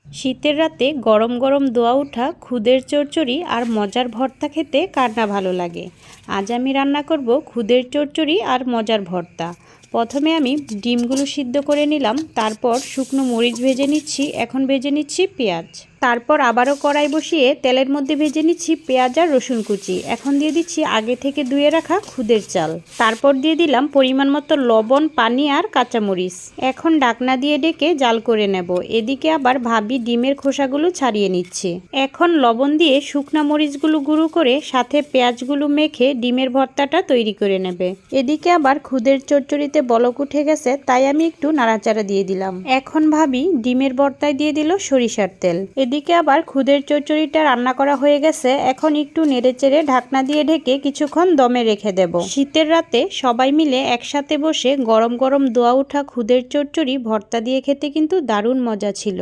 শীতের রাতে গরম গরম দোয়া ওঠা খুদের চচ্চড়ি আর মজার ভর্তা খেতে কার না ভালো লাগে। আজ আমি রান্না করব খুদের চচ্চড়ি আর মজার ভর্তা। প্রথমে আমি ডিমগুলো সিদ্ধ করে নিলাম, তারপর শুকনো মরিচ ভেজে নিচ্ছি। এখন ভেজে নিচ্ছি পেঁয়াজ, তারপর আবারও কড়াই বসিয়ে তেলের মধ্যে ভেজে নিচ্ছি পেঁয়াজ আর রসুন কুচি। এখন দিয়ে দিচ্ছি আগে থেকে ধুয়ে রাখা খুদের চাল, তারপর দিয়ে দিলাম পরিমাণ মতো লবণ, পানি আর কাঁচামরিচ। এখন ঢাকনা দিয়ে ঢেকে জাল করে নেব। এদিকে আবার ভাবি ডিমের খোসাগুলো ছাড়িয়ে নিচ্ছে। এখন লবণ দিয়ে শুকনা মরিচগুলো গুঁড়ো করে সাথে পেঁয়াজগুলো মেখে ডিমের ভর্তাটা তৈরি করে নেবে। এদিকে আবার খুদের চচ্চড়িতে বলক উঠে গেছে, তাই আমি একটু নাড়াচাড়া দিয়ে দিলাম। এখন ভাবি ডিমের ভর্তায় দিয়ে দিল সরিষার তেল। এদিকে আবার খুদের চচ্চড়িটা রান্না করা হয়ে গেছে। এখন একটু নেড়েচেড়ে ঢাকনা দিয়ে ঢেকে কিছুক্ষণ দমে রেখে দেব। শীতের রাতে সবাই মিলে একসাথে বসে গরম গরম দোয়া ওঠা খুদের চচ্চড়ি ভর্তা দিয়ে খেতে কিন্তু দারুণ মজা ছিল।